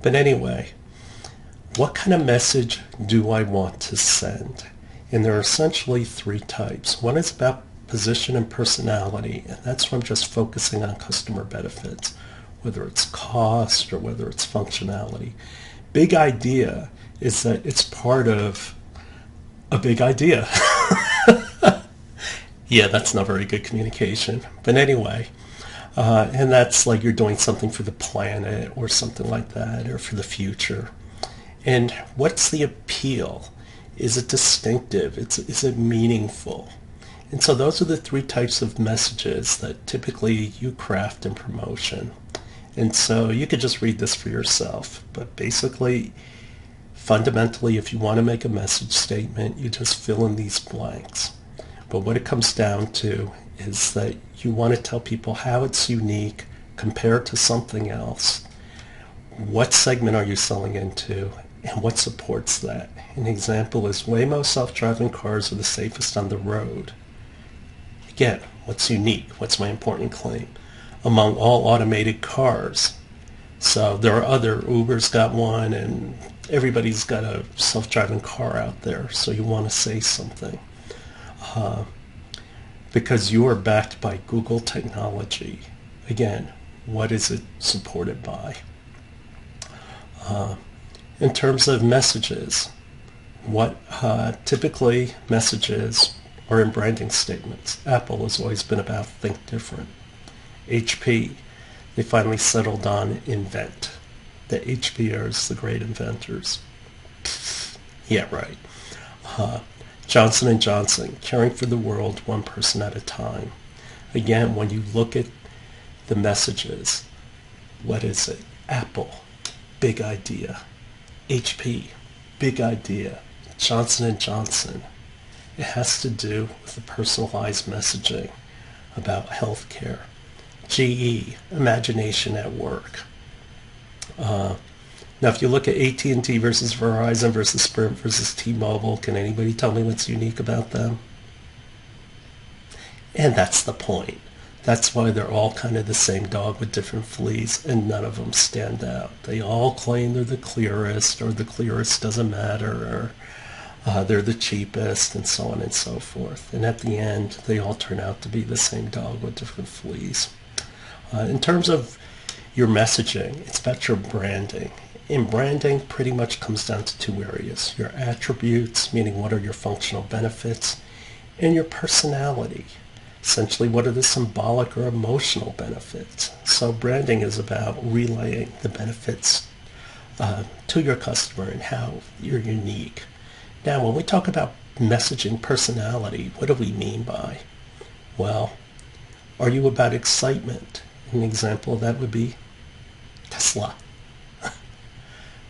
But anyway, what kind of message do I want to send? And there are essentially three types. One is about position and personality, and that's where I'm just focusing on customer benefits, whether it's cost or whether it's functionality. Big idea is that it's part of a big idea. Yeah, that's not very good communication. But anyway, and that's like you're doing something for the planet or something like that, or for the future. And what's the appeal? Is it distinctive? Is it meaningful? And so those are the three types of messages that typically you craft in promotion. And so you could just read this for yourself. But basically, fundamentally, if you want to make a message statement, you just fill in these blanks. But what it comes down to is that you want to tell people how it's unique compared to something else. What segment are you selling into, and what supports that? An example is Waymo self-driving cars are the safest on the road. Again, what's unique? What's my important claim? Among all automated cars. So there are other, Uber's got one, and everybody's got a self-driving car out there, so you want to say something. Because you are backed by Google technology. Again, what is it supported by? In terms of messages, what typically messages are in branding statements. Apple has always been about think different. HP, they finally settled on invent. The HPers, the great inventors. Yeah, right. Johnson & Johnson, caring for the world one person at a time. Again, when you look at the messages, what is it? Apple, big idea. HP, big idea. Johnson & Johnson, it has to do with the personalized messaging about healthcare. GE, imagination at work. Now, if you look at AT&T versus Verizon versus Sprint versus T-Mobile, can anybody tell me what's unique about them? And that's the point. That's why they're all kind of the same dog with different fleas, and none of them stand out. They all claim they're the clearest, or the clearest doesn't matter, or they're the cheapest, and so on and so forth. And at the end, they all turn out to be the same dog with different fleas. In terms of your messaging, it's about your branding. And branding pretty much comes down to two areas. Your attributes, meaning what are your functional benefits, and your personality. Essentially, what are the symbolic or emotional benefits? So branding is about relaying the benefits to your customer and how you're unique. Now, when we talk about messaging personality, what do we mean by? Well, are you about excitement? An example of that would be Tesla.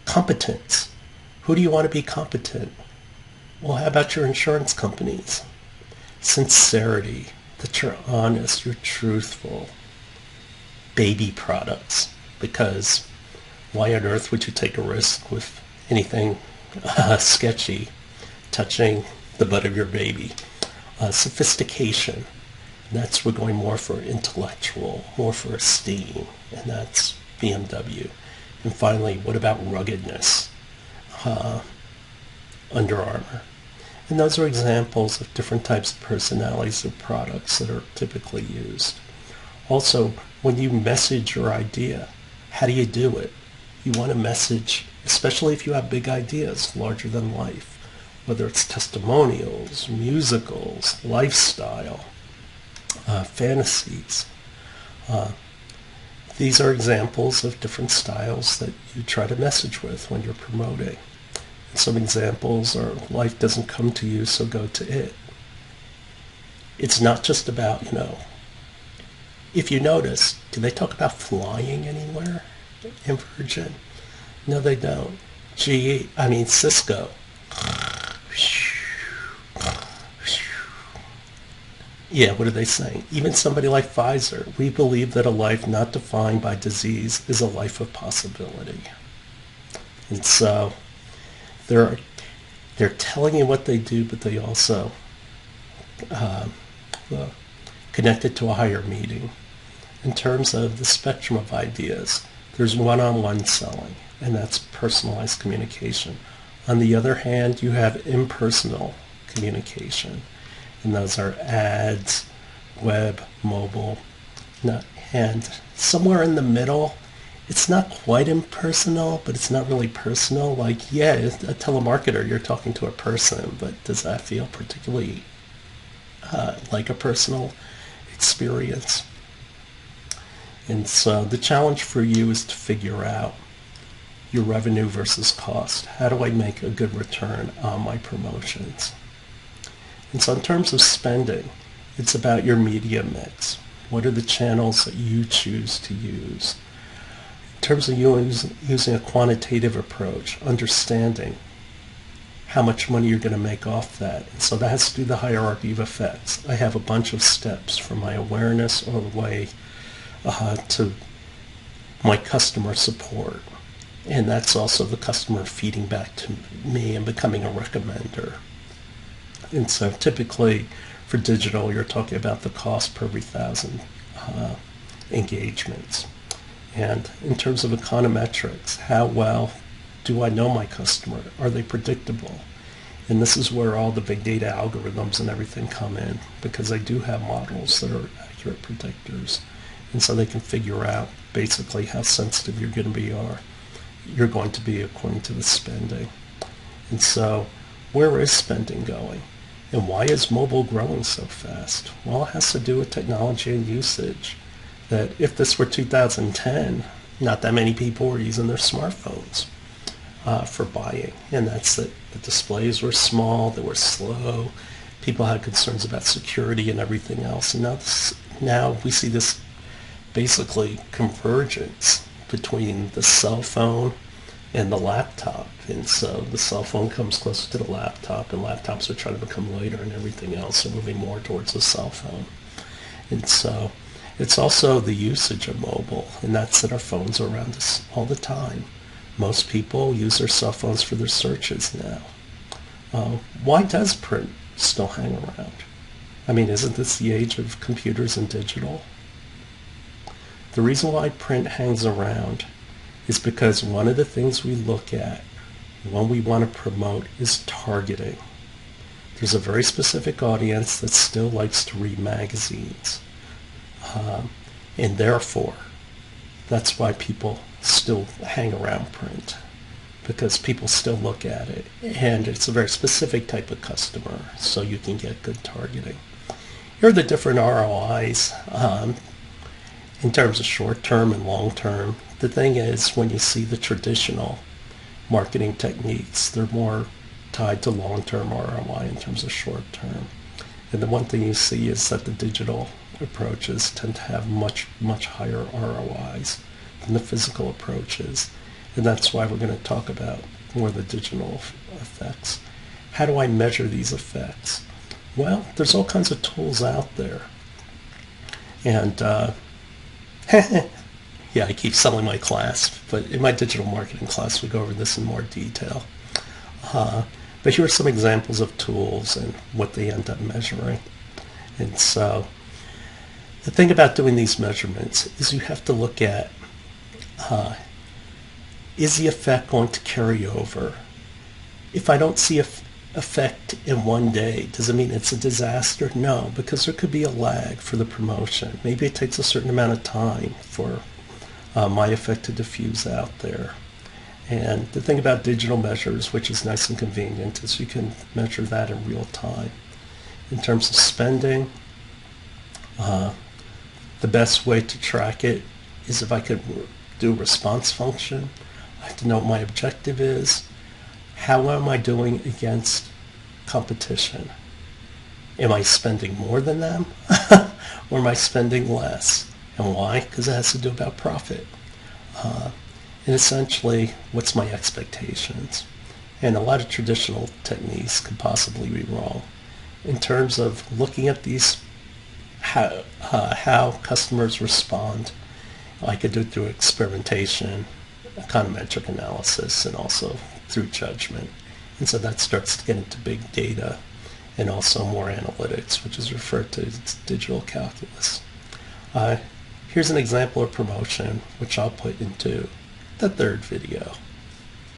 Competence. Who do you want to be competent? Well, how about your insurance companies? Sincerity, that you're honest, you're truthful. Baby products, because why on earth would you take a risk with anything sketchy touching the butt of your baby? Sophistication, that's we're going more for intellectual, more for esteem, and that's BMW. And finally, what about ruggedness? Under Armour. And those are examples of different types of personalities of products that are typically used. Also, when you message your idea, how do you do it? You want to message, especially if you have big ideas, larger than life, whether it's testimonials, musicals, lifestyle, fantasies. These are examples of different styles that you try to message with when you're promoting. Some examples are life doesn't come to you, so go to it. It's not just about, if you notice, do they talk about flying anywhere in Virgin? No, they don't. Cisco. Yeah, what are they saying? Even somebody like Pfizer, we believe that a life not defined by disease is a life of possibility. And so they're telling you what they do, but they also connect it to a higher meaning. In terms of the spectrum of ideas, there's one-on-one selling. and that's personalized communication. On the other hand, you have impersonal communication, and those are ads, web, mobile, and somewhere in the middle, it's not quite impersonal, but it's not really personal. Like, yeah, a telemarketer, you're talking to a person, but does that feel particularly like a personal experience? And so the challenge for you is to figure out your revenue versus cost. How do I make a good return on my promotions? And so in terms of spending, it's about your media mix. What are the channels that you choose to use? In terms of using a quantitative approach, understanding how much money you're going to make off that. And so that has to do the hierarchy of effects. I have a bunch of steps from my awareness all the way to my customer support. And that's also the customer feeding back to me and becoming a recommender. And so typically for digital, you're talking about the cost per every 1,000 engagements. And in terms of econometrics, how well do I know my customer? Are they predictable? And this is where all the big data algorithms and everything come in, because they do have models that are accurate predictors. And so they can figure out basically how sensitive you're going to be according to the spending. And so where is spending going? And why is mobile growing so fast? Well, it has to do with technology and usage. That if this were 2010, not that many people were using their smartphones for buying. And that's that the displays were small, they were slow, people had concerns about security and everything else. And now we see this basically convergence between the cell phone and the laptop. And so the cell phone comes closer to the laptop, and laptops are trying to become lighter, and everything else are moving more towards the cell phone. And so it's also the usage of mobile, and that's that our phones are around us all the time. Most people use their cell phones for their searches now. Why does print still hang around? I mean, isn't this the age of computers and digital? The reason why print hangs around is because one of the things we look at when we want to promote is targeting. There's a very specific audience that still likes to read magazines. And therefore, that's why people still hang around print, because people still look at it. And it's a very specific type of customer, so you can get good targeting. Here are the different ROIs in terms of short-term and long-term. The thing is, when you see the traditional marketing techniques, they're more tied to long-term ROI in terms of short-term. And the one thing you see is that the digital approaches tend to have much, much higher ROIs than the physical approaches. And that's why we're going to talk about more of the digital effects. How do I measure these effects? Well, there's all kinds of tools out there. And yeah, I keep selling my class, but in my digital marketing class, we go over this in more detail. But here are some examples of tools and what they end up measuring. And so the thing about doing these measurements is you have to look at, is the effect going to carry over? If I don't see effect in one day, does it mean it's a disaster? No, because there could be a lag for the promotion. Maybe it takes a certain amount of time for my effect to diffuse out there. And the thing about digital measures, which is nice and convenient, is you can measure that in real time. In terms of spending, the best way to track it is if I could do a response function. I have to know what my objective is. How am I doing against competition? Am I spending more than them? Or am I spending less? And why? Because it has to do about profit. And essentially, what's my expectations? And a lot of traditional techniques could possibly be wrong. In terms of looking at these, how customers respond, I could do it through experimentation, econometric analysis, and also through judgment. And so that starts to get into big data and also more analytics, which is referred to as digital calculus. Here's an example of promotion, which I'll put into the third video.